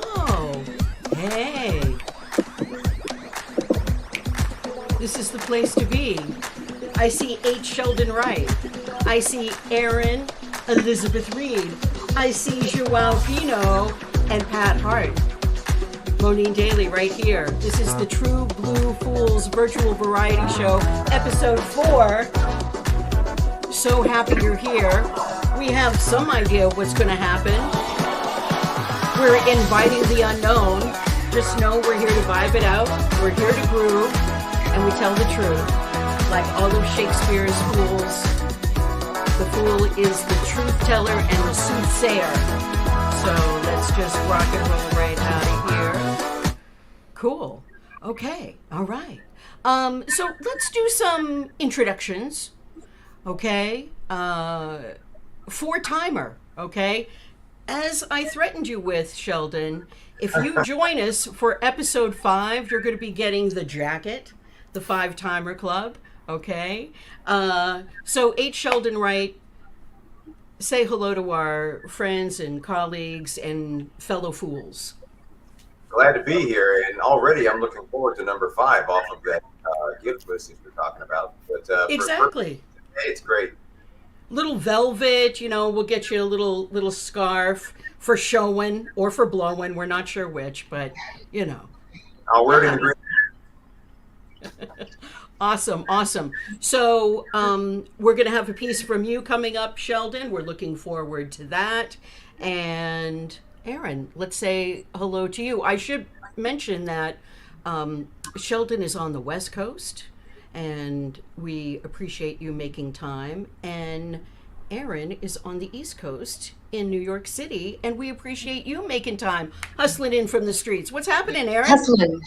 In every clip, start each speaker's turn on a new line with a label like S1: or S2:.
S1: wow. Hey. This is the place to be. I see H. Sheldon Wright. I see Aaron Elizabeth Reed. I see Joao Pino and Pat Hart. Monine Daly right here. This is the True Blue Fools virtual variety show, episode 4. So happy you're here. We have some idea of what's going to happen. We're inviting the unknown. Just know we're here to vibe it out. We're here to groove, and we tell the truth. Like all of Shakespeare's fools, the fool is the truth teller and the soothsayer. So let's just rock and roll right out of here. Cool. Okay. All right. So let's do some introductions. Okay. 4-timer. Okay. As I threatened you with, Sheldon, if you join us for episode 5, you're going to be getting the jacket, the 5-timer club. Okay. So H. Sheldon Wright, say hello to our friends and colleagues and fellow fools.
S2: Glad to be here, and already I'm looking forward to number 5 off of that gift list that you're talking about. But
S1: exactly.
S2: It's great.
S1: Little velvet, we'll get you a little scarf for showing or for blowing. We're not sure which, but
S2: I'll wear it in the green.
S1: Awesome. So we're going to have a piece from you coming up, Sheldon. We're looking forward to that. And Aaron, let's say hello to you. I should mention that Sheldon is on the West Coast, and we appreciate you making time. And Aaron is on the East Coast in New York City, and we appreciate you making time, hustling in from the streets. What's happening, Aaron?
S3: Hustling.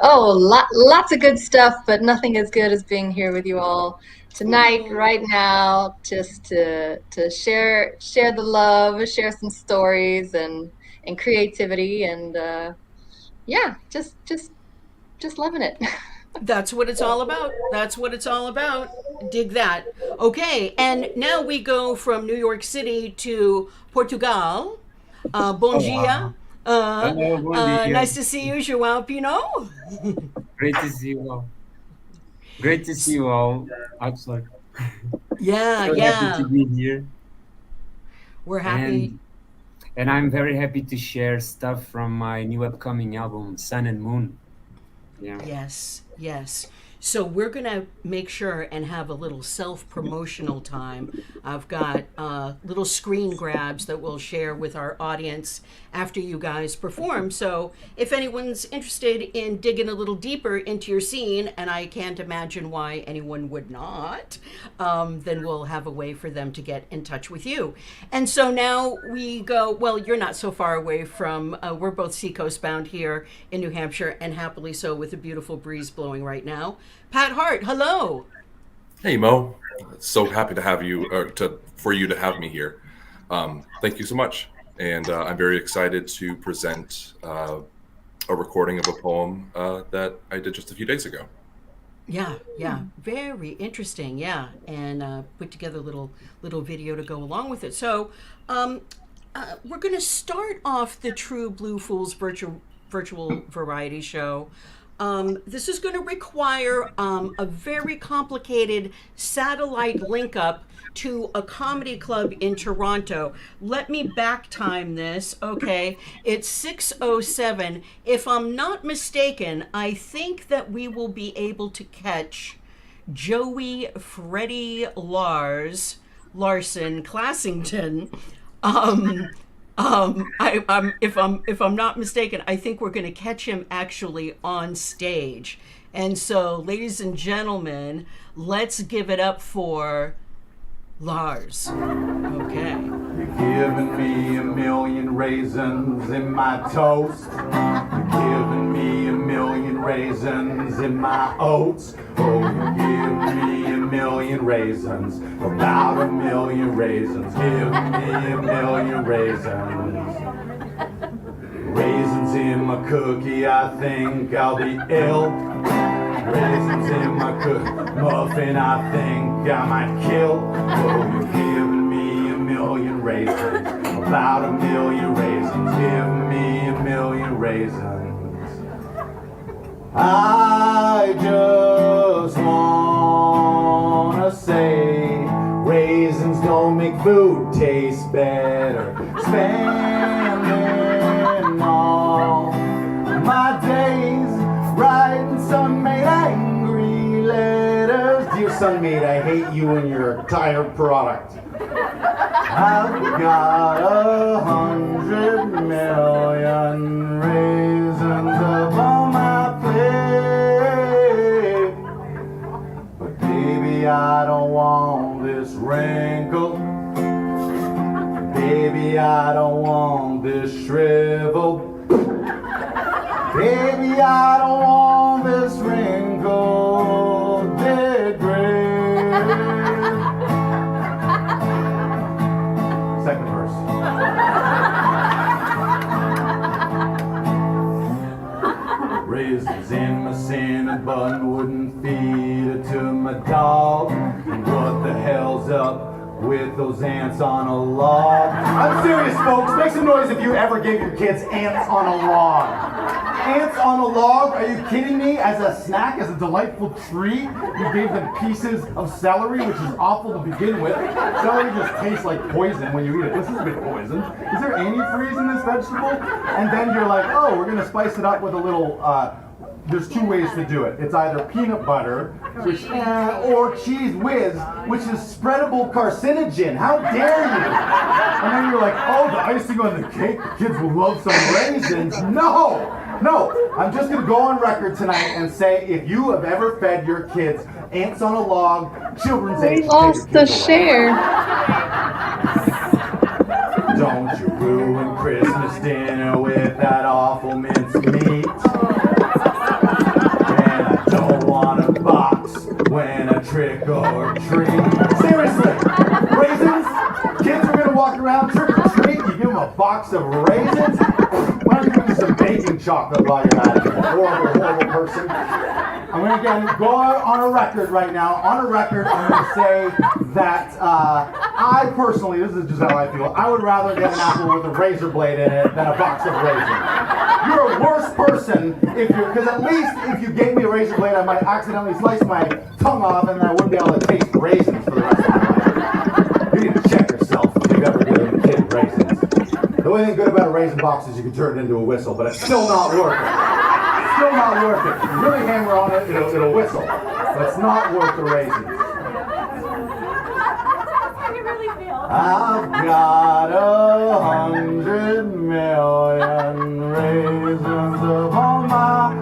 S3: Oh, lots of good stuff, but nothing as good as being here with you all tonight, right now, just to share the love, share some stories and creativity, and just loving it.
S1: That's what it's all about. Dig that. Okay, and now we go from New York City to Portugal. Bom dia.
S4: Hello, bom dia.
S1: Nice to see you, Joao Pino.
S4: Great to see you all. Outside.
S1: Yeah.
S4: Happy to be here.
S1: We're happy.
S4: And I'm very happy to share stuff from my new upcoming album, Sun and Moon. Yeah.
S1: Yes. So we're going to make sure and have a little self-promotional time. I've got little screen grabs that we'll share with our audience after you guys perform. So if anyone's interested in digging a little deeper into your scene, and I can't imagine why anyone would not, then we'll have a way for them to get in touch with you. And so now we go, well, you're not so far away from, we're both seacoast bound here in New Hampshire, and happily so with a beautiful breeze blowing right now. Pat Hart, hello.
S5: Hey Mo, so happy to have you, for you to have me here. Thank you so much, and I'm very excited to present a recording of a poem that I did just a few days ago.
S1: Yeah, very interesting. Yeah, and put together a little video to go along with it. So we're going to start off the True Blue Fools virtual variety show. This is going to require a very complicated satellite link up to a comedy club in Toronto. Let me back time this. Okay, it's 6:07. If I'm not mistaken, I think that we will be able to catch Joey Freddie Larson Classington. If I'm not mistaken, I think we're going to catch him actually on stage. And so, ladies and gentlemen, let's give it up for Lars. Okay.
S6: You're giving me a million raisins in my toast. You're giving me a million raisins in my oats. Oh, you're giving me a million raisins, about a million raisins. Give me a million raisins. Raisins in my cookie, I think I'll be ill. Raisins in my muffin, I think I might kill. Oh, you're giving me a million raisins, about a million raisins. Give me raisins. I just wanna say raisins don't make food taste better. Spending all my days writing Sunmaid angry letters. Dear Sunmaid, I hate you and your entire product. I've got 100 million raisins upon my plate, but baby, I don't want this wrinkle. Baby, I don't want this shrivel. Baby, I don't want this wrinkled dead gray. Second verse. Raisins in my cinnamon, wouldn't feed it to my dog. And what the hell's up with those ants on a log? I'm serious, folks. Make some noise if you ever gave your kids ants on a log. Ants on a log? Are you kidding me? As a snack, as a delightful treat, you gave them pieces of celery, which is awful to begin with. Celery just tastes like poison when you eat it. This is a bit poison. Is there antifreeze in this vegetable? And then you're like, oh, we're gonna spice it up with a little, there's two ways to do it. It's either peanut butter, which, or cheese whiz, which is spreadable carcinogen. How dare you? And then you're like, oh, the icing on the cake, the kids will love some raisins. No, I'm just gonna go on record tonight and say if you have ever fed your kids ants on a log, children's age.
S3: We lost the share.
S6: Don't you ruin Christmas dinner with that awful mincemeat. And I don't want a box when I trick or treat. Seriously, raisins? Kids are gonna walk around trick or treat, you give them a box of raisins? Why don't you give me some baking chocolate while you're at it, you horrible person. I'm gonna again go on a record right now. On a record, I'm gonna say that I personally, this is just how I feel, I would rather get an apple with a razor blade in it than a box of raisins. You're a worse person if you're, because at least if you gave me a razor blade, I might accidentally slice my tongue off and I wouldn't be able to taste raisins for the rest of my life. You need to check yourself if you've ever given a kid raisins. The only thing good about a raisin box is you can turn it into a whistle, but it's still not worth it. Still not worth it. If you really hammer on it, it'll whistle. But it's not worth the raisins. I've got 100 million raisins upon my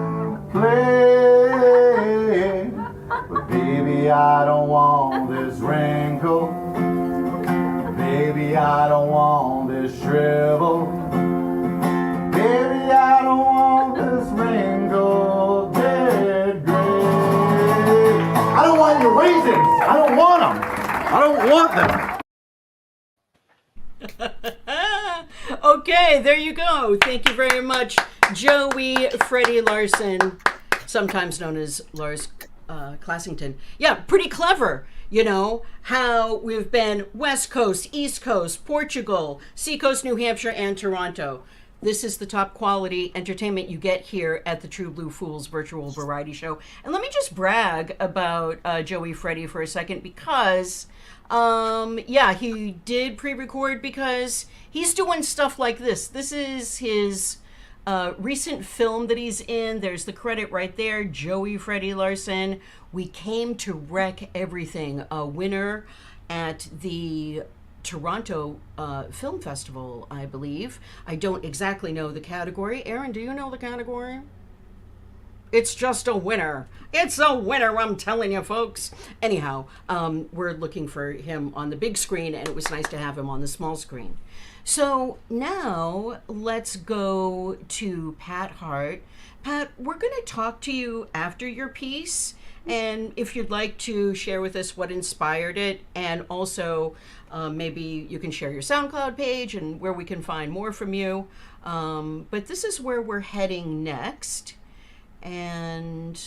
S6: plate. But baby, I don't want this wrinkle. Baby, I don't want this shrivel. Baby, I don't want this wrinkled dead gray. I don't want your raisins. I don't want them. I don't want them.
S1: Okay, there you go. Thank you very much, Joey Freddie Larson, sometimes known as Lars Classington. Yeah, pretty clever. You know, how we've been West Coast, East Coast, Portugal, Seacoast, New Hampshire, and Toronto. This is the top quality entertainment you get here at the True Blue Fools virtual variety show. And let me just brag about Joey Freddie for a second because, yeah, he did pre-record because he's doing stuff like this. This is his recent film that he's in. There's the credit right there, Joey Freddie Larson. We Came to Wreck Everything, a winner at the Toronto Film Festival, I believe. I don't exactly know the category. Aaron, do you know the category? It's just a winner. It's a winner, I'm telling you, folks. Anyhow, we're looking for him on the big screen, and it was nice to have him on the small screen. So now let's go to Pat Hart. Pat, we're going to talk to you after your piece, and if you'd like to share with us what inspired it, and also maybe you can share your SoundCloud page and where we can find more from you. But this is where we're heading next. And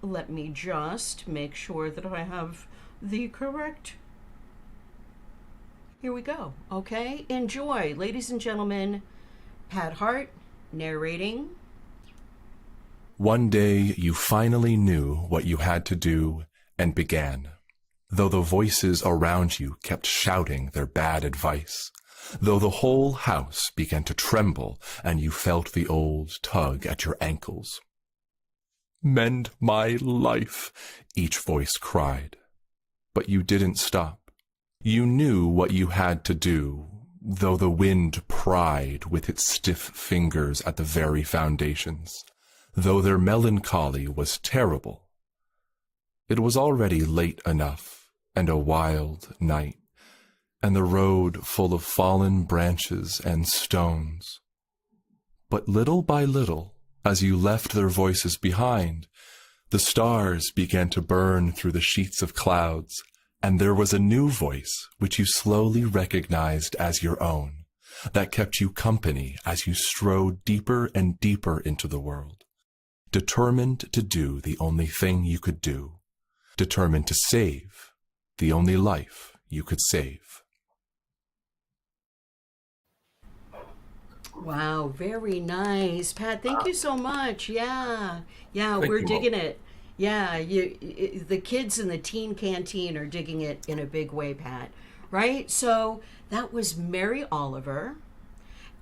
S1: let me just make sure that I have the correct. Here we go. Okay, enjoy, ladies and gentlemen, Pat Hart narrating.
S7: One day you finally knew what you had to do and began. Though the voices around you kept shouting their bad advice, though the whole house began to tremble and you felt the old tug at your ankles. Mend my life, each voice cried. But you didn't stop. You knew what you had to do, though the wind pried with its stiff fingers at the very foundations, though their melancholy was terrible. It was already late enough, and a wild night, and the road full of fallen branches and stones. But little by little, as you left their voices behind, the stars began to burn through the sheets of clouds, and there was a new voice which you slowly recognized as your own, that kept you company as you strode deeper and deeper into the world, determined to do the only thing you could do, determined to save the only life you could save.
S1: Wow, very nice, Pat. Thank you so much. Yeah,
S5: Thank
S1: we're
S5: you, Mo.
S1: digging it. Yeah, the kids in the teen canteen are digging it in a big way, Pat. Right? So that was Mary Oliver,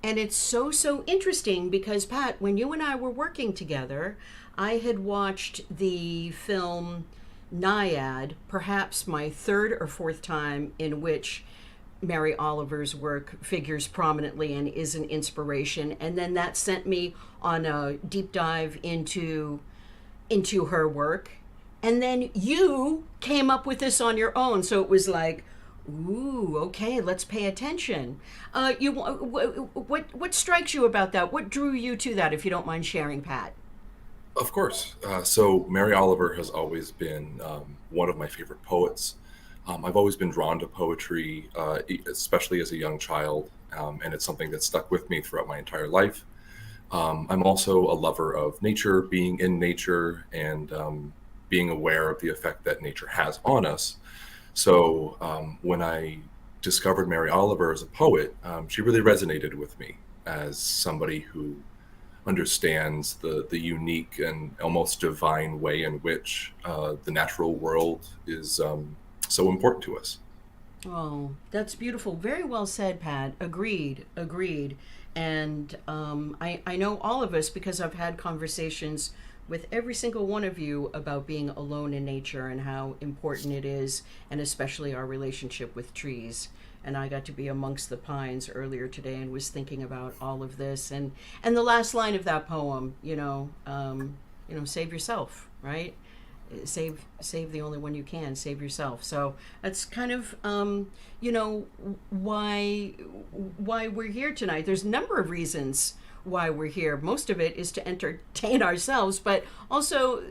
S1: and it's so interesting because, Pat, when you and I were working together, I had watched the film Naiad, perhaps my third or fourth time in which Mary Oliver's work figures prominently and is an inspiration. And then that sent me on a deep dive into her work. And then you came up with this on your own. So it was like, ooh, okay, let's pay attention. What strikes you about that? What drew you to that, if you don't mind sharing, Pat?
S5: Of course. So Mary Oliver has always been one of my favorite poets. I've always been drawn to poetry, especially as a young child, and it's something that stuck with me throughout my entire life. I'm also a lover of nature, being in nature, and being aware of the effect that nature has on us. So when I discovered Mary Oliver as a poet, she really resonated with me as somebody who understands the unique and almost divine way in which the natural world is so important to us.
S1: Oh, that's beautiful. Very well said, Pat. Agreed. And I know all of us, because I've had conversations with every single one of you about being alone in nature and how important it is, and especially our relationship with trees. And I got to be amongst the pines earlier today and was thinking about all of this. And the last line of that poem, save yourself, right? Save the only one you can. Save yourself. So that's kind of why we're here tonight. There's a number of reasons why we're here. Most of it is to entertain ourselves, but also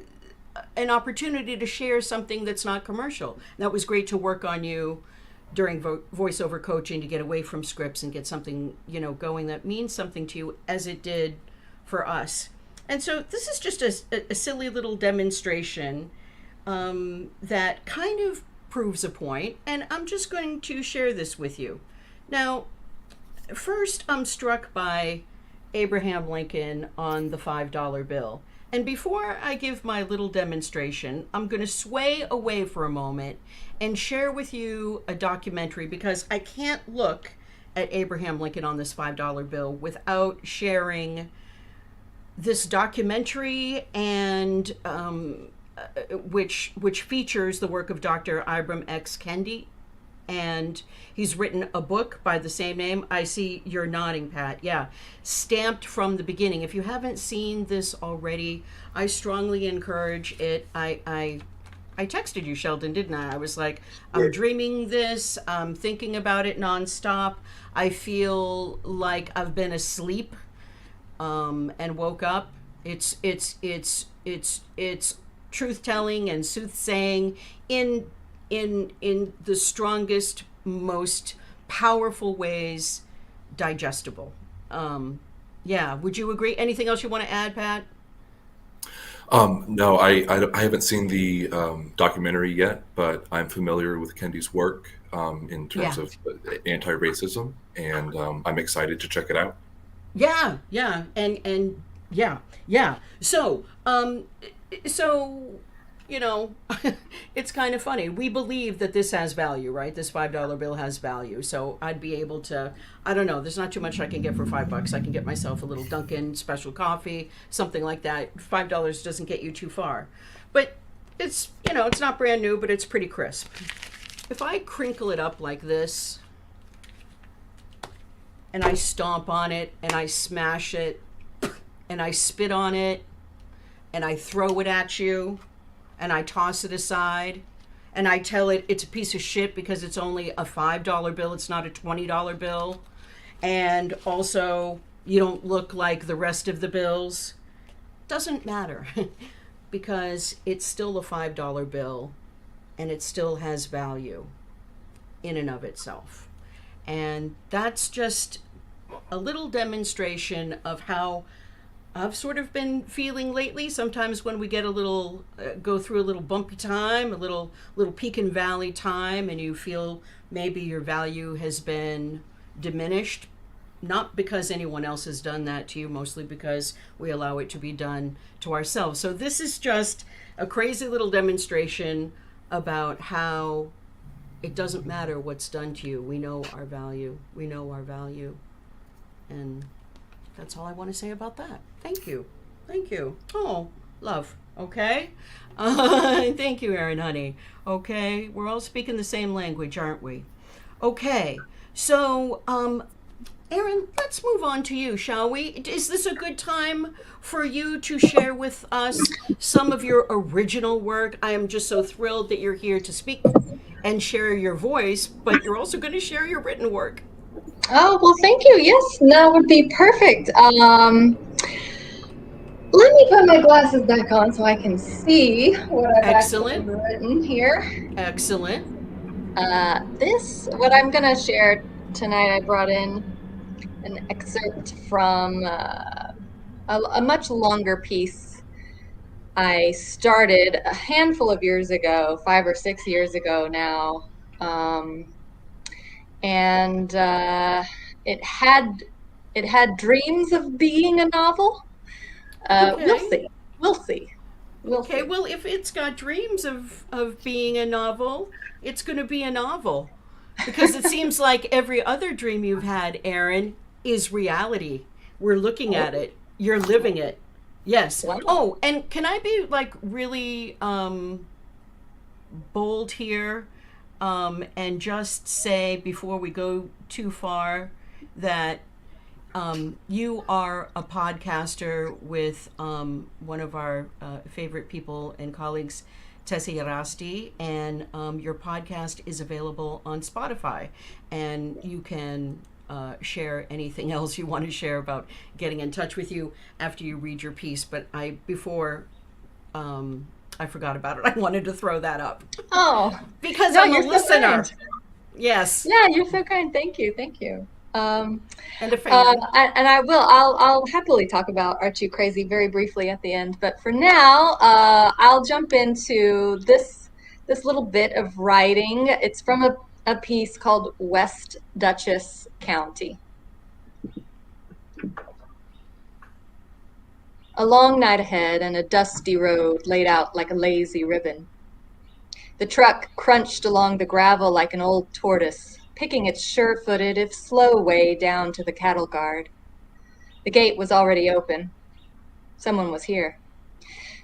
S1: an opportunity to share something that's not commercial. That was great to work on you during voiceover coaching, to get away from scripts and get something going that means something to you, as it did for us. And so this is just a silly little demonstration that kind of proves a point, and I'm just going to share this with you. Now, first, I'm struck by Abraham Lincoln on the $5 bill. And before I give my little demonstration, I'm going to sway away for a moment and share with you a documentary, because I can't look at Abraham Lincoln on this $5 bill without sharing this documentary, and which features the work of Dr. Ibram X. Kendi, and he's written a book by the same name. I see you're nodding, Pat. Yeah, Stamped from the Beginning. If you haven't seen this already, I strongly encourage it. I texted you, Sheldon, didn't I? I was like, I'm dreaming this. I'm thinking about it nonstop. I feel like I've been asleep and woke up. It's truth telling and soothsaying in the strongest, most powerful ways, digestible. Would you agree? Anything else you want to add, Pat?
S5: No, I haven't seen the documentary yet, but I'm familiar with Kendi's work in terms of anti-racism, and I'm excited to check it out.
S1: Yeah, yeah, and yeah, yeah. So you know, it's kind of funny. We believe that this has value, right? This $5 bill has value. So I'd be able to, I don't know, there's not too much I can get for $5. I can get myself a little Dunkin' special coffee, something like that. $5 doesn't get you too far. But it's, you know, it's not brand new, but it's pretty crisp. If I crinkle it up like this, and I stomp on it, and I smash it, and I spit on it, and I throw it at you, and I toss it aside, and I tell it it's a piece of shit because it's only a $5 bill, it's not a $20 bill, and also you don't look like the rest of the bills, doesn't matter because it's still a $5 bill and it still has value in and of itself. And that's just a little demonstration of how I've sort of been feeling lately. Sometimes when we get a little, go through a little bumpy time, a little peak and valley time, and you feel maybe your value has been diminished, not because anyone else has done that to you, mostly because we allow it to be done to ourselves. So this is just a crazy little demonstration about how it doesn't matter what's done to you. We know our value. We know our value. And that's all I want to say about that. Thank you. Thank you. Oh, love. Okay. Thank you, Erin, honey. Okay. We're all speaking the same language, aren't we? Okay. So, Erin, let's move on to you, shall we? Is this a good time for you to share with us some of your original work? I am just so thrilled that you're here to speak and share your voice, but you're also going to share your written work.
S3: Oh, well, thank you. Yes, that would be perfect. Let me put my glasses back on so I can see what I've actually written here.
S1: Excellent.
S3: What I'm going to share tonight, I brought in an excerpt from a much longer piece I started a handful of years ago, 5 or 6 years ago now. And it had dreams of being a novel.
S1: Okay.
S3: We'll see.
S1: Okay, well, if it's got dreams of being a novel, it's going to be a novel. Because it seems like every other dream you've had, Erin, is reality. We're looking at it. You're living it. Yes.
S3: Wow.
S1: Oh, and can I be like really bold here and just say before we go too far that you are a podcaster with one of our favorite people and colleagues, Tessie Rasti, and your podcast is available on Spotify, and you can share anything else you want to share about getting in touch with you after you read your piece. But before I forgot about it, I wanted to throw that up.
S3: Oh,
S1: because
S3: no,
S1: I'm a
S3: you're so
S1: listener.
S3: kind.
S1: Yes.
S3: Yeah, you're so kind. Thank you.
S1: And a fan.
S3: And I'll happily talk about Aren't You Crazy very briefly at the end. But for now, I'll jump into this little bit of writing. It's from a piece called West Dutchess County. A long night ahead and a dusty road laid out like a lazy ribbon. The truck crunched along the gravel like an old tortoise, picking its sure-footed, if slow way down to the cattle guard. The gate was already open. Someone was here.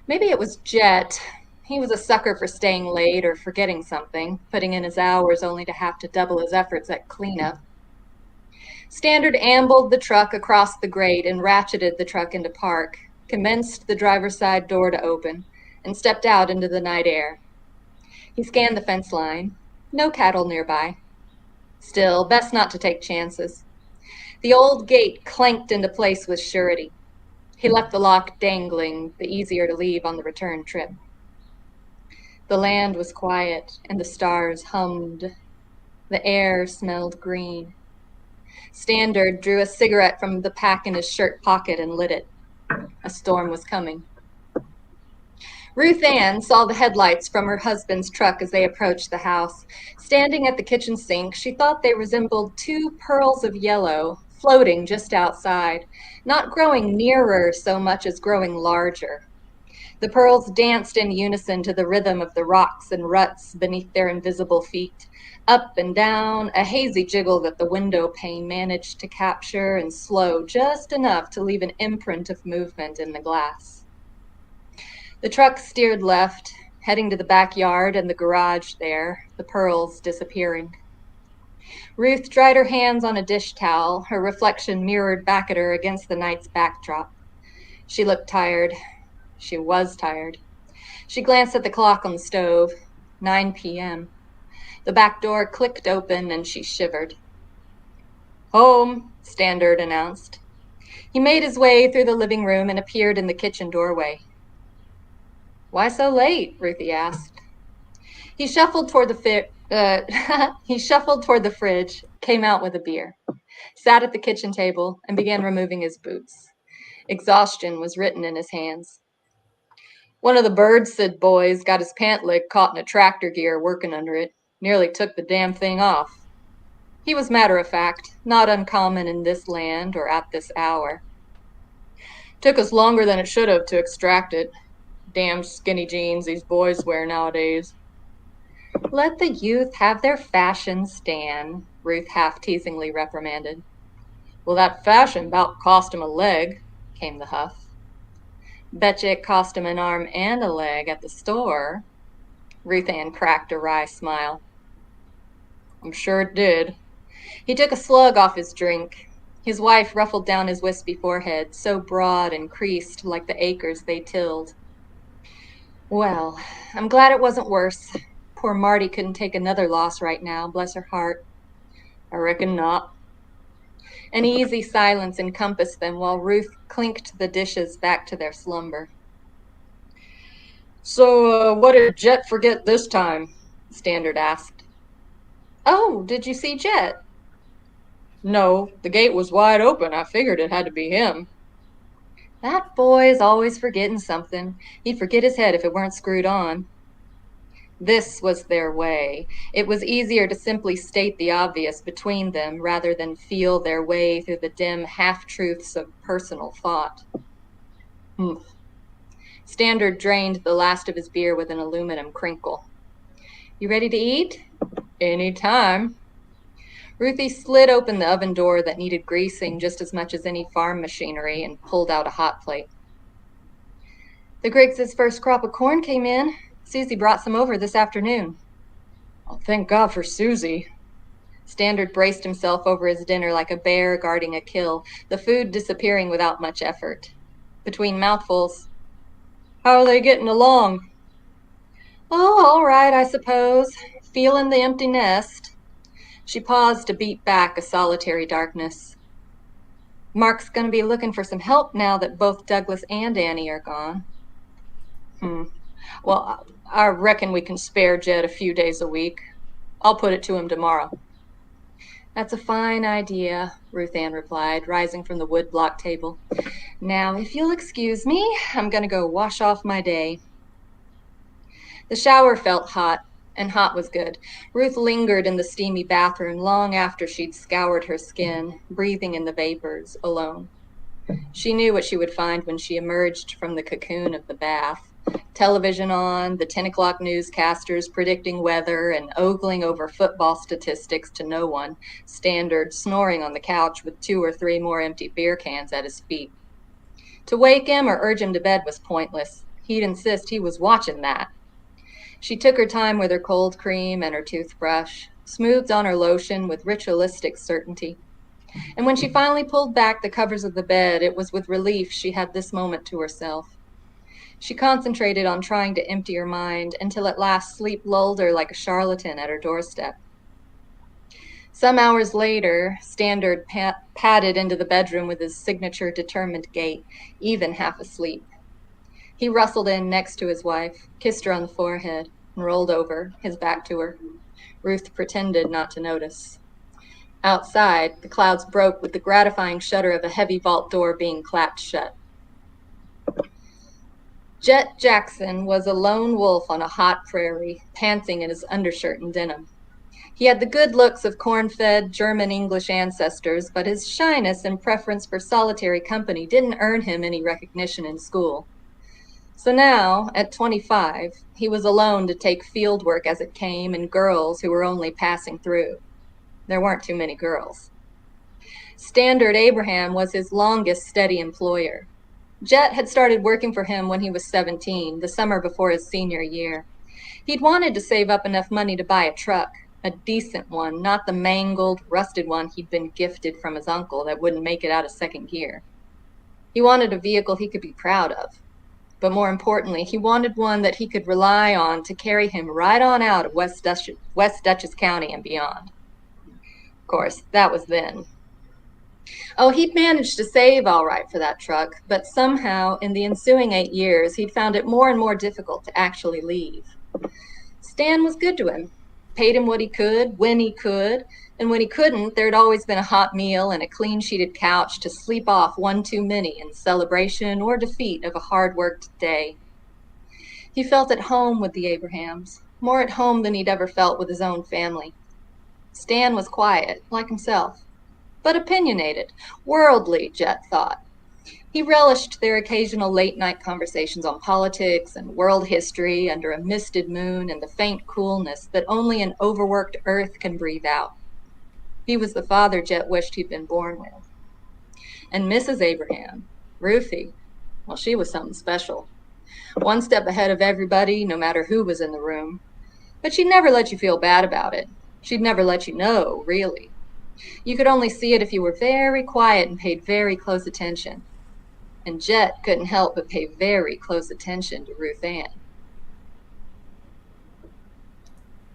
S3: Maybe it was Jet. He was a sucker for staying late or forgetting something, putting in his hours only to have to double his efforts at cleanup. Standard ambled the truck across the grate and ratcheted the truck into park, commenced the driver's side door to open, and stepped out into the night air. He scanned the fence line. No cattle nearby. Still, best not to take chances. The old gate clanked into place with surety. He left the lock dangling, the easier to leave on the return trip. The land was quiet, and the stars hummed. The air smelled green. Standard drew a cigarette from the pack in his shirt pocket and lit it. A storm was coming. Ruth Ann saw the headlights from her husband's truck as they approached the house. Standing at the kitchen sink, she thought they resembled two pearls of yellow floating just outside, not growing nearer so much as growing larger. The pearls danced in unison to the rhythm of the rocks and ruts beneath their invisible feet, up and down, a hazy jiggle that the window pane managed to capture and slow just enough to leave an imprint of movement in the glass. The truck steered left, heading to the backyard and the garage there, the pearls disappearing. Ruth dried her hands on a dish towel, her reflection mirrored back at her against the night's backdrop. She looked tired. She was tired. She glanced at the clock on the stove. 9 p.m. The back door clicked open and she shivered. "Home," Standard announced. He made his way through the living room and appeared in the kitchen doorway. "Why so late?" Ruthie asked. He shuffled toward the fridge, came out with a beer, sat at the kitchen table, and began removing his boots. Exhaustion was written in his hands. "One of the Birdsid boys got his pant leg caught in a tractor gear working under it. Nearly took the damn thing off." He was matter-of-fact, not uncommon in this land or at this hour. "Took us longer than it should have to extract it. Damn skinny jeans these boys wear nowadays." "Let the youth have their fashion, Stan," Ruth half-teasingly reprimanded. "Well, that fashion about cost him a leg," came the huff. "Betcha it cost him an arm and a leg at the store." Ruth Ann cracked a wry smile. "I'm sure it did." He took a slug off his drink. His wife ruffled down his wispy forehead, so broad and creased like the acres they tilled. "Well, I'm glad it wasn't worse. Poor Marty couldn't take another loss right now, bless her heart." "I reckon not." An easy silence encompassed them while Ruth clinked the dishes back to their slumber. "So, what did Jet forget this time?" Standard asked. "Oh, did you see Jet?" "No, the gate was wide open. I figured it had to be him." "That boy's always forgetting something. He'd forget his head if it weren't screwed on." This was their way. It was easier to simply state the obvious between them rather than feel their way through the dim half-truths of personal thought. Standard drained the last of his beer with an aluminum crinkle. "You ready to eat?" "Any time." Ruthie slid open the oven door that needed greasing just as much as any farm machinery and pulled out a hot plate. "The Griggs' first crop of corn came in. Susie brought some over this afternoon." "Oh, thank God for Susie." Standard braced himself over his dinner like a bear guarding a kill, the food disappearing without much effort. Between mouthfuls, "How are they getting along?" "Oh, all right, I suppose. Feeling the empty nest." She paused to beat back a solitary darkness. "Mark's going to be looking for some help now that both Douglas and Annie are gone." "Well, I reckon we can spare Jed a few days a week. I'll put it to him tomorrow." "That's a fine idea," Ruth Ann replied, rising from the wood-block table. "Now, if you'll excuse me, I'm going to go wash off my day." The shower felt hot, and hot was good. Ruth lingered in the steamy bathroom long after she'd scoured her skin, breathing in the vapors, alone. She knew what she would find when she emerged from the cocoon of the bath. Television on, the 10 o'clock newscasters predicting weather and ogling over football statistics to no one, Standard snoring on the couch with 2 or 3 more empty beer cans at his feet. To wake him or urge him to bed was pointless. He'd insist he was watching that. She took her time with her cold cream and her toothbrush, smoothed on her lotion with ritualistic certainty. And when she finally pulled back the covers of the bed, it was with relief she had this moment to herself. She concentrated on trying to empty her mind until at last sleep lulled her like a charlatan at her doorstep. Some hours later, Standard padded into the bedroom with his signature determined gait, even half asleep. He rustled in next to his wife, kissed her on the forehead, and rolled over, his back to her. Ruth pretended not to notice. Outside, the clouds broke with the gratifying shudder of a heavy vault door being clapped shut. Jet Jackson was a lone wolf on a hot prairie, pantsing in his undershirt and denim. He had the good looks of corn-fed German-English ancestors, but his shyness and preference for solitary company didn't earn him any recognition in school. So now, at 25, he was alone to take field work as it came and girls who were only passing through. There weren't too many girls. Standard Abraham was his longest steady employer. Jet had started working for him when he was 17, the summer before his senior year. He'd wanted to save up enough money to buy a truck, a decent one, not the mangled, rusted one he'd been gifted from his uncle that wouldn't make it out of second gear. He wanted a vehicle he could be proud of. But more importantly, he wanted one that he could rely on to carry him right on out of West Dutchess County and beyond. Of course, that was then. Oh, he'd managed to save all right for that truck, but somehow, in the ensuing 8 years, he'd found it more and more difficult to actually leave. Stan was good to him, paid him what he could, when he could, and when he couldn't, there'd always been a hot meal and a clean-sheeted couch to sleep off one too many in celebration or defeat of a hard-worked day. He felt at home with the Abrahams, more at home than he'd ever felt with his own family. Stan was quiet, like himself, but opinionated, worldly, Jet thought. He relished their occasional late-night conversations on politics and world history under a misted moon and the faint coolness that only an overworked earth can breathe out. He was the father Jet wished he'd been born with. And Mrs. Abraham, Ruthie, well, she was something special. One step ahead of everybody, no matter who was in the room. But she'd never let you feel bad about it. She'd never let you know, really. You could only see it if you were very quiet and paid very close attention. And Jet couldn't help but pay very close attention to Ruth Ann.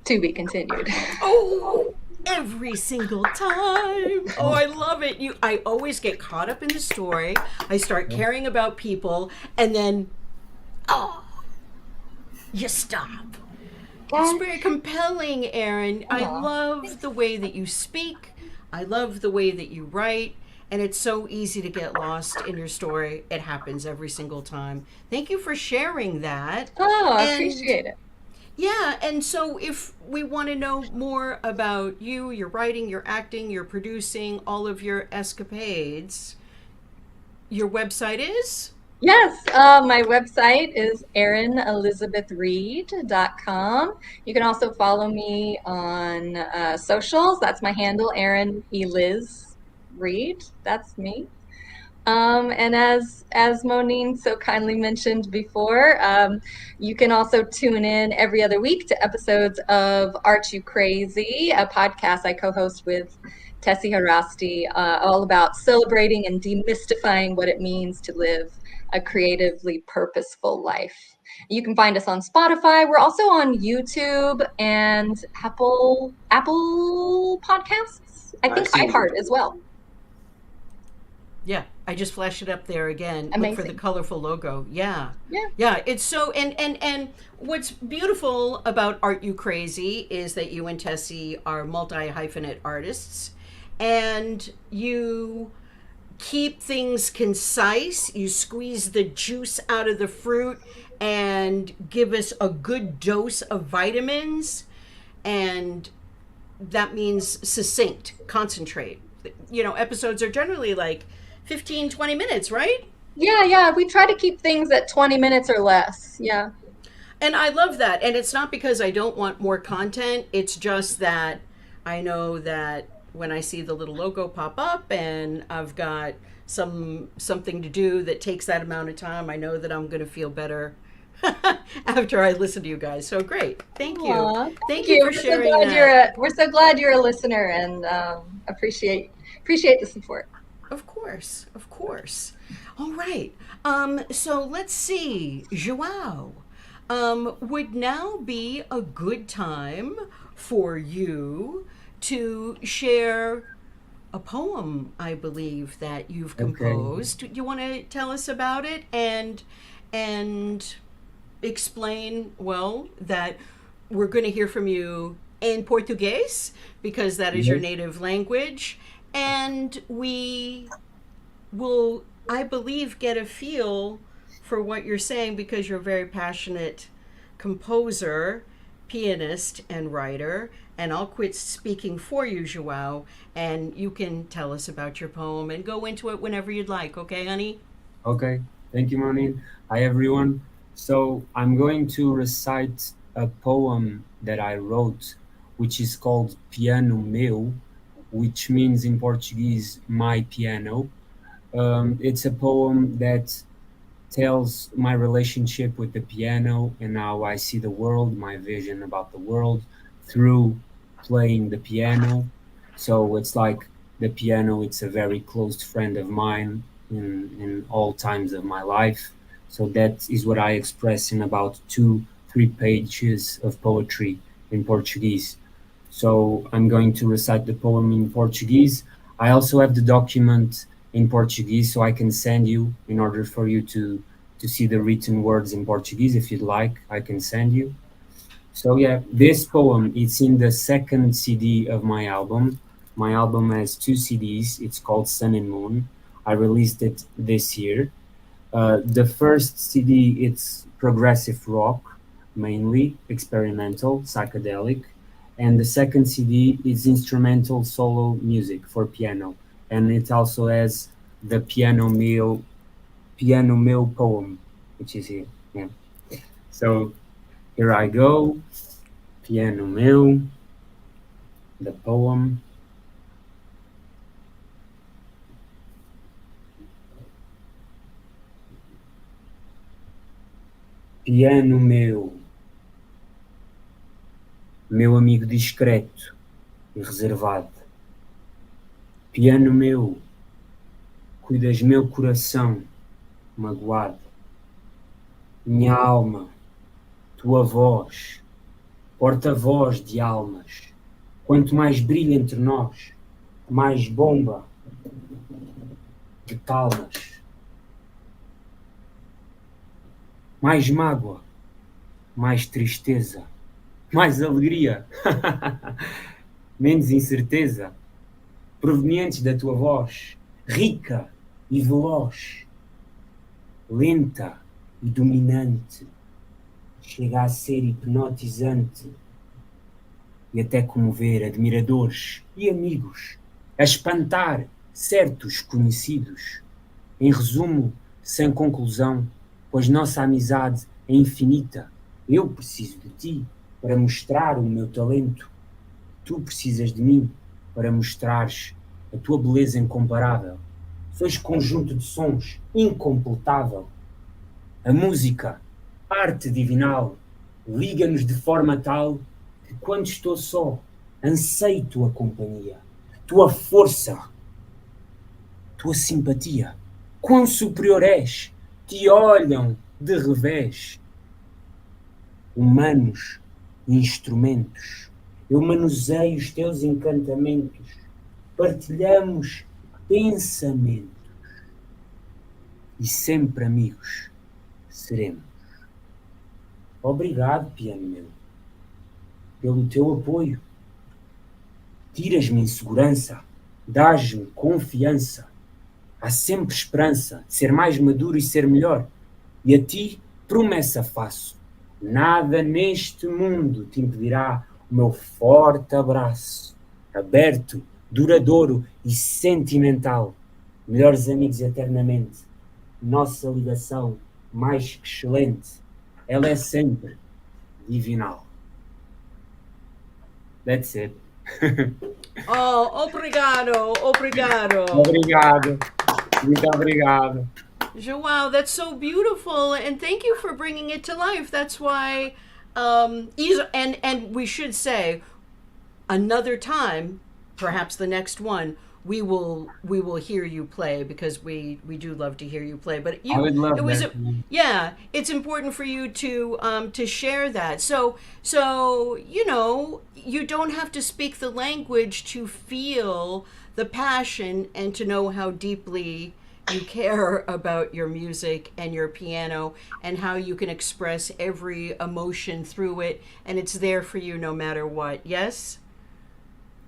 S3: To be continued.
S1: Oh, every single time. Oh, I love it. I always get caught up in the story. I start caring about people, and then, you stop. It's very compelling, Erin. I love the way that you speak. I love the way that you write. And it's so easy to get lost in your story. It happens every single time. Thank you for sharing that.
S3: Oh, I appreciate it.
S1: Yeah, and so if we want to know more about you, your writing, your acting, your producing, all of your escapades, your website is?
S3: Yes, my website is erinelizabethreed.com. You can also follow me on socials. That's my handle, Erin Eliz Reed. That's me. And as Monine so kindly mentioned before, you can also tune in every other week to episodes of Aren't You Crazy, a podcast I co-host with Tessie Harasti, all about celebrating and demystifying what it means to live a creatively purposeful life. You can find us on Spotify. We're also on YouTube and Apple Podcasts. I think iHeart as well.
S1: Yeah, I just flashed it up there again.
S3: Amazing.
S1: Look for the colorful logo. Yeah.
S3: Yeah.
S1: Yeah, it's so, and what's beautiful about Aren't You Crazy is that you and Tessie are multi-hyphenate artists, and you keep things concise. You squeeze the juice out of the fruit and give us a good dose of vitamins, and that means succinct, concentrate. You know, episodes are generally like 15, 20 minutes, right?
S3: Yeah. We try to keep things at 20 minutes or less. Yeah.
S1: And I love that. And it's not because I don't want more content. It's just that I know that when I see the little logo pop up and I've got something to do that takes that amount of time, I know that I'm going to feel better after I listen to you guys. So great. Thank you.
S3: Aww,
S1: thank you for sharing that.
S3: We're so glad you're a listener and appreciate the support.
S1: Of course. All right. So let's see. Joao, would now be a good time for you to share a poem, I believe, that you've composed. You want to tell us about it and explain, well, that we're going to hear from you in Portuguese because that is your native language. And we will, I believe, get a feel for what you're saying because you're a very passionate composer, pianist, and writer. and I'll quit speaking for you, Joao, and you can tell us about your poem and go into it whenever you'd like. Okay, honey?
S4: Okay, thank you, Monin. Hi, everyone. So I'm going to recite a poem that I wrote, which is called Piano Meu, which means in Portuguese, my piano. It's a poem that tells my relationship with the piano and how I see the world, my vision about the world through playing the piano. So it's like the piano, it's a very close friend of mine in all times of my life. So that is what I express in about 2-3 pages of poetry in Portuguese. So I'm going to recite the poem in Portuguese. I also have the document in Portuguese, so I can send you in order for you to see the written words in Portuguese. If you'd like, I can send you. So yeah, this poem, it's in the second CD of my album. My album has 2 CDs. It's called Sun and Moon. I released it this year. The first CD, it's progressive rock, mainly experimental, psychedelic. And the second CD is instrumental solo music for piano. And it also has the Piano Meu poem, which is here. Yeah. So here I go. Piano Meu, the poem. Piano meu amigo discreto e reservado. Piano meu, cuidas meu coração magoado. Minha alma, tua voz, porta-voz de almas. Quanto mais brilha entre nós, mais bomba de palmas. Mais mágoa, mais tristeza, mais alegria, menos incerteza, provenientes da tua voz, rica e veloz, lenta e dominante, chega a ser hipnotizante e até comover admiradores e amigos, a espantar certos conhecidos. Em resumo, sem conclusão, pois nossa amizade é infinita. Eu preciso de ti para mostrar o meu talento. Tu precisas de mim para mostrares a tua beleza incomparável. Sois conjunto de sons incompletável. A música, arte divinal, liga-nos de forma tal que quando estou só, anseio tua companhia, tua força, tua simpatia. Quão superior és! Te olham de revés. Humanos, instrumentos, eu manuseio os teus encantamentos, partilhamos pensamentos e sempre amigos seremos. Obrigado, piano meu, pelo teu apoio. Tiras-me insegurança, dás-me confiança. Há sempre esperança de ser mais maduro e ser melhor. E a ti, promessa faço. Nada neste mundo te impedirá o meu forte abraço. Aberto, duradouro e sentimental. Melhores amigos eternamente. Nossa ligação mais que excelente. Ela é sempre divinal. That's it.
S1: Oh, obrigado, obrigado.
S4: Obrigado. Muito obrigado.
S1: Joao, that's so beautiful, and thank you for bringing it to life. That's why, and we should say, another time, perhaps the next one, we will hear you play, because we do love to hear you play. But
S4: I would love
S1: it was
S4: that.
S1: yeah, it's important for you to share that. So you don't have to speak the language to feel the passion and to know how deeply you care about your music and your piano and how you can express every emotion through it, and it's there for you no matter what. Yes?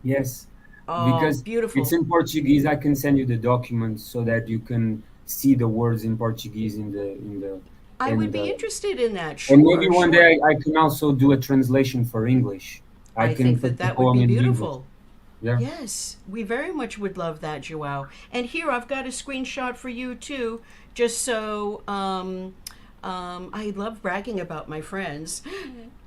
S4: Yes.
S1: Oh,
S4: Because
S1: beautiful.
S4: it's in Portuguese, I can send you the documents so that you can see the words in Portuguese in the.
S1: I
S4: in
S1: would be
S4: the-
S1: interested in that. Sure.
S4: And maybe one
S1: sure.
S4: day I can also do a translation for English.
S1: I
S4: can
S1: think
S4: put
S1: that
S4: the
S1: that would
S4: poem
S1: be
S4: in English.
S1: beautiful.
S4: Yeah.
S1: Yes, we very much would love that, Joao. And here I've got a screenshot for you too, just so I love bragging about my friends.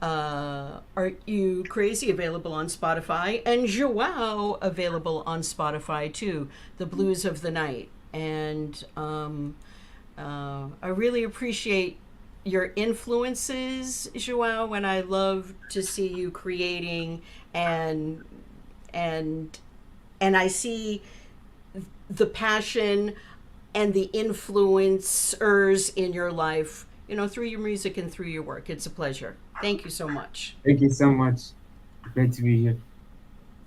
S1: Are You Crazy available on Spotify, and Joao available on Spotify too. The Blues of the Night, and I really appreciate your influences, Joao, and I love to see you creating and and and I see the passion and the influencers in your life, through your music and through your work. It's a pleasure. Thank you so much.
S4: Thank you so much. Great to be here.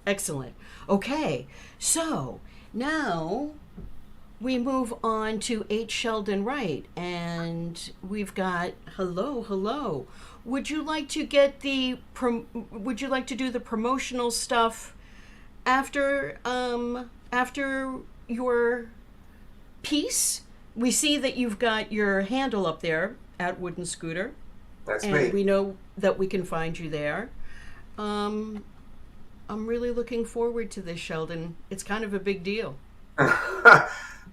S1: Excellent. Okay, so now we move on to H. Sheldon Wright, and we've got hello. Would you like to get would you like to do the promotional stuff after your piece? We see that you've got your handle up there at Wooden Scooter,
S2: That's
S1: and
S2: me.
S1: we know that we can find you there. I'm really looking forward to this, Sheldon. It's kind of a big deal.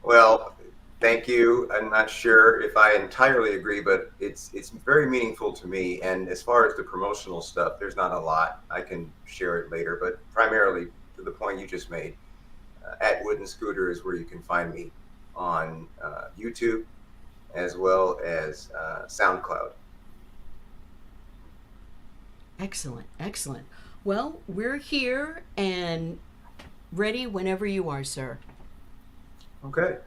S2: Well, thank you. I'm not sure if I entirely agree, but it's very meaningful to me. And as far as the promotional stuff, there's not a lot. I can share it later, but primarily to the point you just made, at Wooden Scooter is where you can find me on YouTube as well as SoundCloud.
S1: Excellent. Well, we're here and ready whenever you are, sir.
S2: Okay.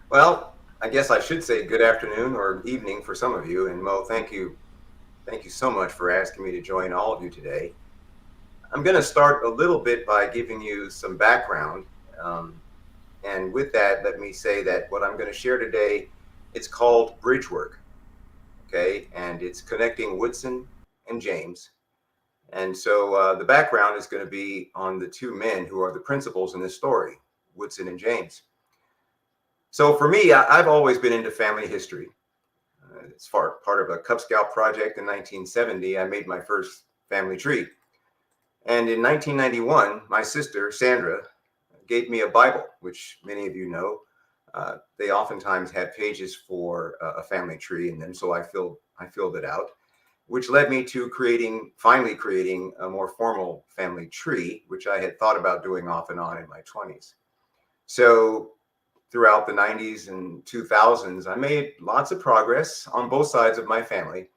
S2: Well, I guess I should say good afternoon or evening for some of you. And Mo, thank you so much for asking me to join all of you today. I'm going to start a little bit by giving you some background. And with that, let me say that what I'm going to share today, it's called Bridge Work. Okay, and it's connecting Woodson and James. And so the background is going to be on the two men who are the principals in this story, Woodson and James. So for me, I've always been into family history. It's part of a Cub Scout project in 1970. I made my first family tree. And in 1991, my sister, Sandra, gave me a Bible, which many of you know. They oftentimes have pages for a family tree in them, so I filled it out, which led me to finally creating a more formal family tree, which I had thought about doing off and on in my 20s. So throughout the 90s and 2000s, I made lots of progress on both sides of my family.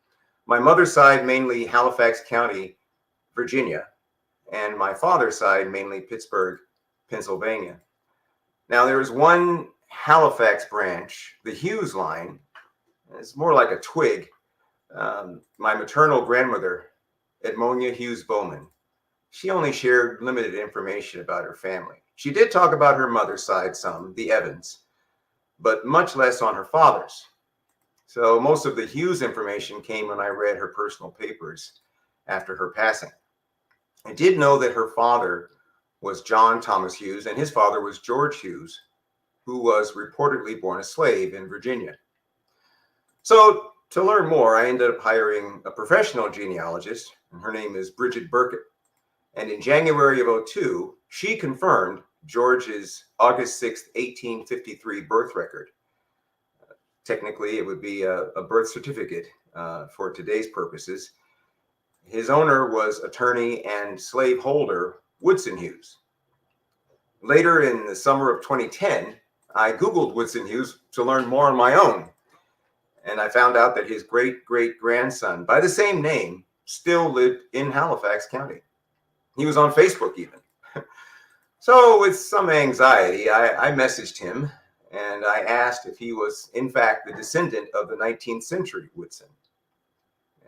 S2: My mother's side, mainly Halifax County, Virginia, and my father's side, mainly Pittsburgh, Pennsylvania. Now, there is one Halifax branch, the Hughes line. It's more like a twig. My maternal grandmother, Edmonia Hughes Bowman, she only shared limited information about her family. She did talk about her mother's side some, the Evans, but much less on her father's. So most of the Hughes information came when I read her personal papers after her passing. I did know that her father was John Thomas Hughes, and his father was George Hughes, who was reportedly born a slave in Virginia. So to learn more, I ended up hiring a professional genealogist, and her name is Bridget Burkett. And in January of 2002, she confirmed George's August 6th, 1853 birth record. Technically, it would be a birth certificate for today's purposes. His owner was attorney and slaveholder Woodson Hughes. Later in the summer of 2010, I Googled Woodson Hughes to learn more on my own. And I found out that his great-great-grandson, by the same name, still lived in Halifax County. He was on Facebook even. So with some anxiety, I messaged him and I asked if he was in fact the descendant of the 19th century Woodson.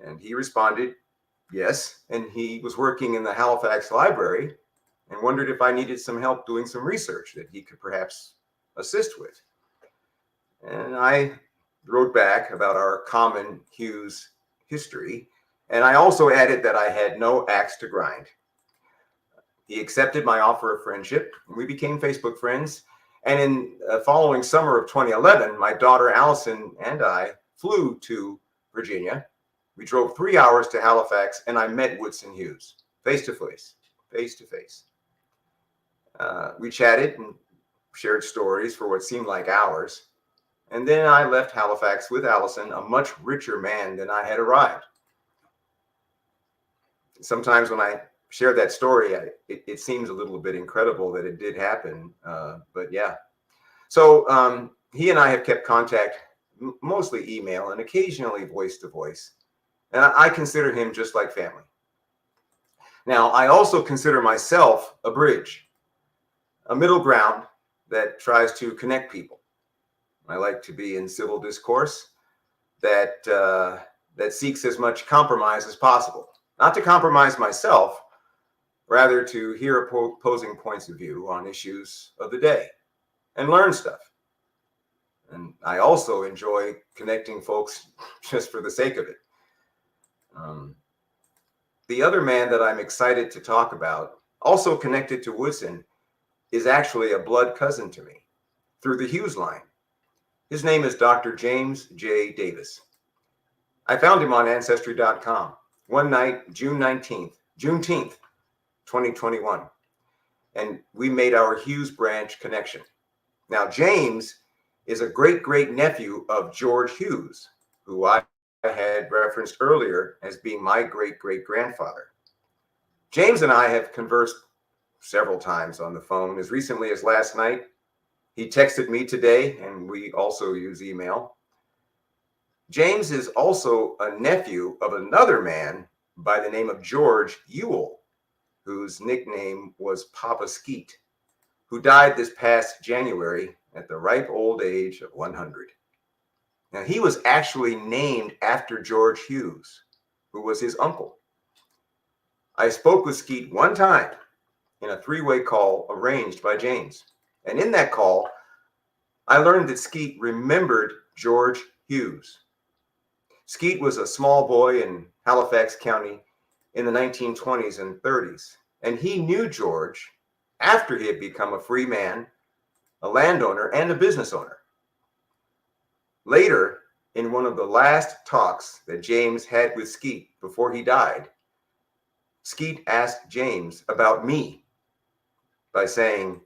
S2: And he responded, yes. And he was working in the Halifax Library and wondered if I needed some help doing some research that he could perhaps assist with. And I wrote back about our common Hughes history. And I also added that I had no axe to grind. He accepted my offer of friendship, and we became Facebook friends. And in the following summer of 2011, my daughter Allison and I flew to Virginia. We drove 3 hours to Halifax, and I met Woodson Hughes face to face. We chatted and shared stories for what seemed like hours. And then I left Halifax with Allison, a much richer man than I had arrived. Sometimes when I share that story, it seems a little bit incredible that it did happen. But yeah. So he and I have kept contact, mostly email and occasionally voice to voice. And I consider him just like family. Now, I also consider myself a bridge, a middle ground that tries to connect people. I like to be in civil discourse that seeks as much compromise as possible. Not to compromise myself, rather to hear opposing points of view on issues of the day and learn stuff. And I also enjoy connecting folks just for the sake of it. The other man that I'm excited to talk about, also connected to Woodson, is actually a blood cousin to me through the Hughes line. His name is Dr. James J. Davis. I found him on Ancestry.com one night, Juneteenth, 2021, and we made our Hughes branch connection. Now, James is a great nephew of George Hughes, who I had referenced earlier as being my great-great-grandfather. James and I have conversed several times on the phone, as recently as last night. He texted me today, and we also use email. James is also a nephew of another man by the name of George Ewell, whose nickname was Papa Skeet, who died this past January at the ripe old age of 100. Now, he was actually named after George Hughes, who was his uncle. I spoke with Skeet one time in a three-way call arranged by James. And in that call, I learned that Skeet remembered George Hughes. Skeet was a small boy in Halifax County in the 1920s and 30s, and he knew George after he had become a free man, a landowner, and a business owner. Later, in one of the last talks that James had with Skeet before he died, Skeet asked James about me by saying,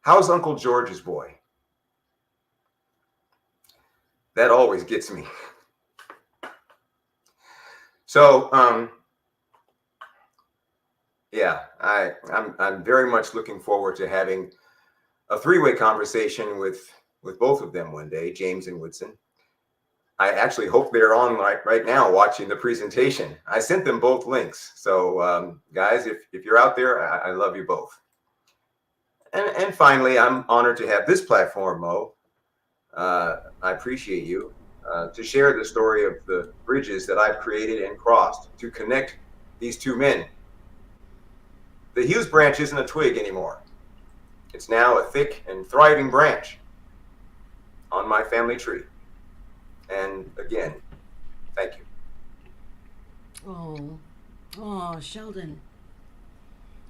S2: "How's Uncle George's boy?" That always gets me. So, yeah, I'm very much looking forward to having a three-way conversation with both of them one day, James and Woodson. I actually hope they're on right now watching the presentation. I sent them both links. So guys, if you're out there, I love you both. And finally, I'm honored to have this platform, Mo. I appreciate you to share the story of the bridges that I've created and crossed to connect these two men. The Hughes branch isn't a twig anymore. It's now a thick and thriving branch on my family tree. And again, thank you.
S1: Oh, Sheldon.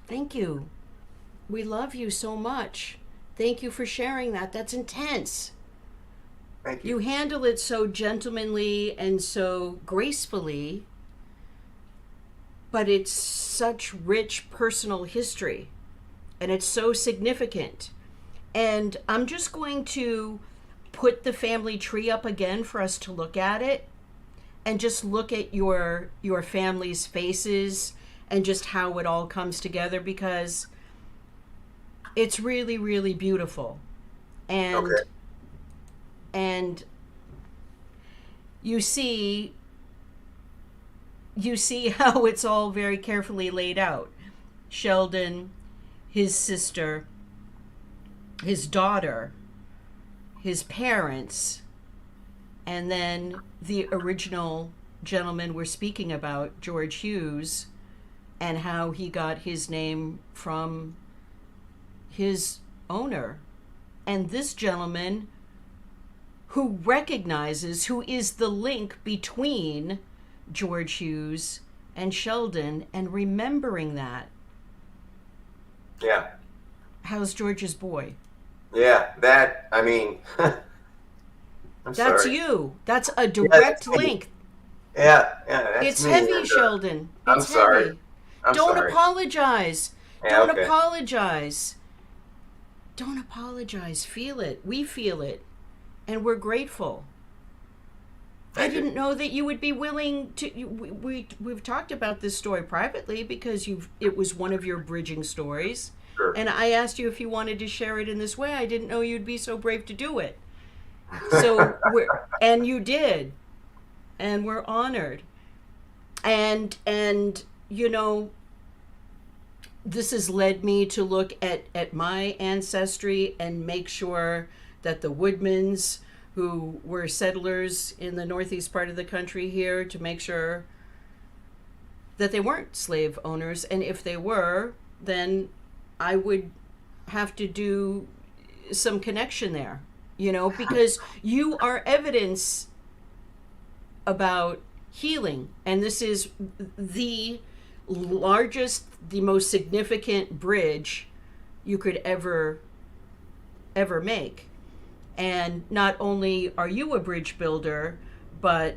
S1: Thank you. We love you so much. Thank you for sharing that. That's intense.
S2: Thank you.
S1: You handle it so gentlemanly and so gracefully, but it's such rich personal history, and it's so significant. And I'm just going to put the family tree up again for us to look at it and just look at your family's faces and just how it all comes together, because it's really, really beautiful. And
S2: Okay.
S1: and you see how it's all very carefully laid out. Sheldon, his sister, his daughter, his parents, and then the original gentleman we're speaking about, George Hughes, and how he got his name from his owner. And this gentleman who recognizes, who is the link between George Hughes and Sheldon, and remembering that.
S2: Yeah.
S1: How's George's boy?
S2: Yeah, that, I mean, I'm
S1: That's
S2: sorry.
S1: you. That's a
S2: that's
S1: direct
S2: me.
S1: link.
S2: Yeah, that's
S1: It's
S2: me.
S1: heavy,
S2: And,
S1: Sheldon.
S2: I'm
S1: It's
S2: sorry.
S1: heavy.
S2: I'm
S1: Don't
S2: sorry.
S1: apologize.
S2: Yeah,
S1: Don't
S2: okay.
S1: apologize. Don't apologize. Feel it. We feel it. And we're grateful.
S2: Thank
S1: I
S2: you.
S1: didn't know that you would be willing to. We've talked about this story privately because it was one of your bridging stories.
S2: Sure.
S1: And I asked you if you wanted to share it in this way. I didn't know you'd be so brave to do it. So and you did. And we're honored. And you know, this has led me to look at my ancestry and make sure that the Woodmans, who were settlers in the northeast part of the country here, to make sure that they weren't slave owners. And if they were, then I would have to do some connection there, you know, because you are evidence about healing. And this is the largest, the most significant bridge you could ever make. And not only are you a bridge builder, but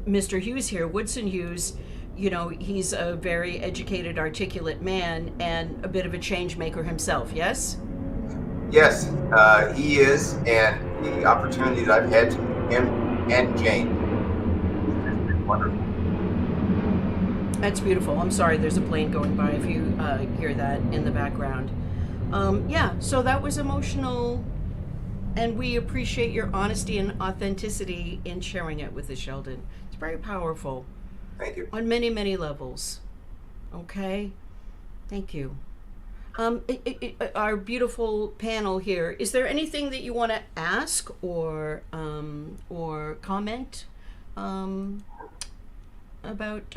S1: Mr. Hughes here, Woodson Hughes, you know, he's a very educated, articulate man and a bit of a change maker himself, yes?
S2: Yes, he is, and the opportunity that I've had to meet him and Jane has been wonderful.
S1: That's beautiful. I'm sorry, there's a plane going by if you hear that in the background. Yeah, so that was emotional, and we appreciate your honesty and authenticity in sharing it with us, Sheldon. It's very powerful
S2: Thank you.
S1: on many, many levels. Okay? Thank you. Our beautiful panel here, is there anything that you want to ask or comment about?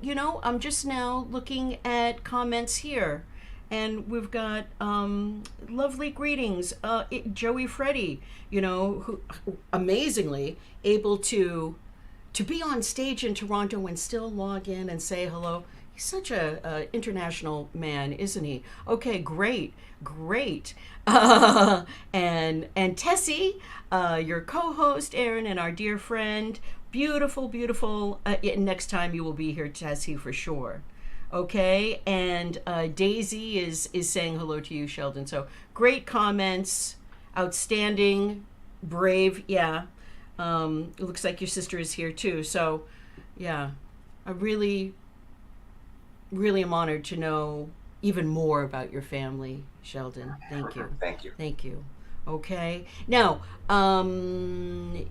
S1: You know, I'm just now looking at comments here. And we've got lovely greetings. Joey Freddy, you know, who amazingly able to be on stage in Toronto and still log in and say hello. He's such a international man, isn't he? Okay, great. And Tessie, your co-host, Aaron, and our dear friend. Beautiful. Next time you will be here, Tessie, for sure. Okay, and Daisy is saying hello to you, Sheldon. So great comments, outstanding, brave. Yeah, it looks like your sister is here too. So, yeah, I really am honored to know even more about your family, Sheldon. Thank you.
S2: Thank you.
S1: Okay. Now,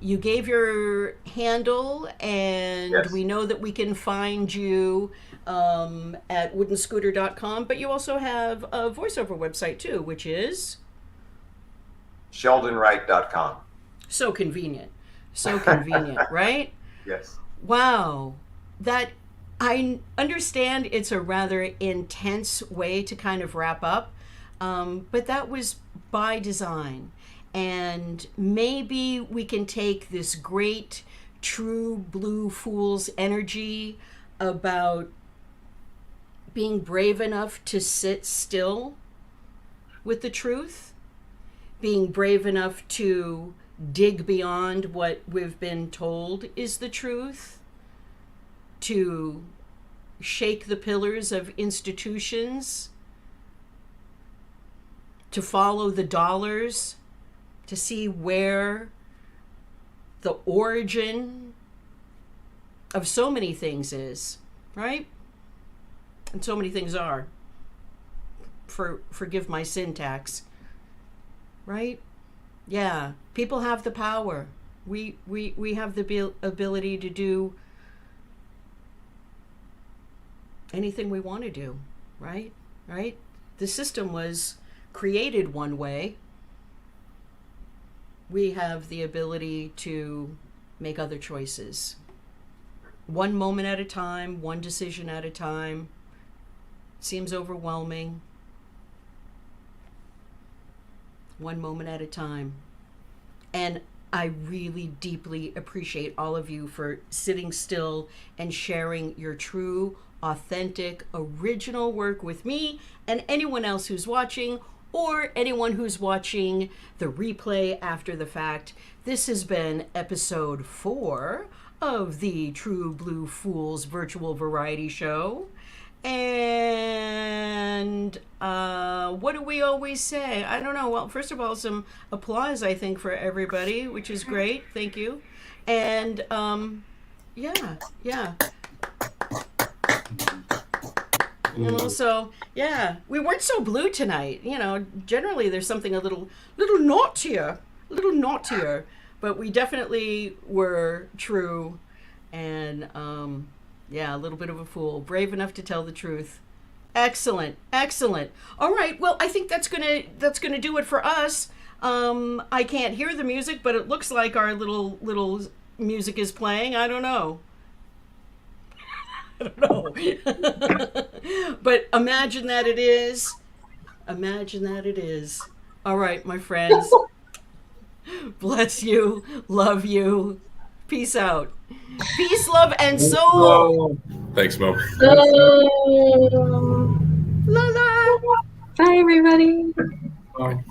S1: you gave your handle, and
S2: Yes.
S1: we know that we can find you at woodenscooter.com, but you also have a voiceover website too, which is
S2: SheldonWright.com.
S1: so convenient, right?
S2: Yes.
S1: Wow. That, I understand it's a rather intense way to kind of wrap up, but that was by design. And maybe we can take this great, true blue fool's energy about being brave enough to sit still with the truth, being brave enough to dig beyond what we've been told is the truth, to shake the pillars of institutions, to follow the dollars, to see where the origin of so many things is, right? And so many things are. Forgive my syntax, right? Yeah, people have the power. We have the ability to do anything we want to do, right? The system was created one way. We have the ability to make other choices. One moment at a time, one decision at a time. Seems overwhelming. One moment at a time. And I really deeply appreciate all of you for sitting still and sharing your true, authentic, original work with me and anyone else who's watching or anyone who's watching the replay after the fact. This has been episode 4 of the True Blue Fools virtual variety show. And what do we always say? I don't know. Well, first of all, some applause, I think, for everybody, which is great. Thank you. And yeah. And also, yeah, we weren't so blue tonight. You know, generally there's something a little naughtier, but we definitely were true, and yeah, a little bit of a fool, brave enough to tell the truth. Excellent. All right, well, I think that's gonna do it for us. I can't hear the music, but it looks like our little music is playing. I don't know. But imagine that it is. All right, my friends. Bless you. Love you. Peace out. Peace, love, and soul.
S5: Thanks, Mo.
S3: La la. Bye, everybody.
S4: Bye.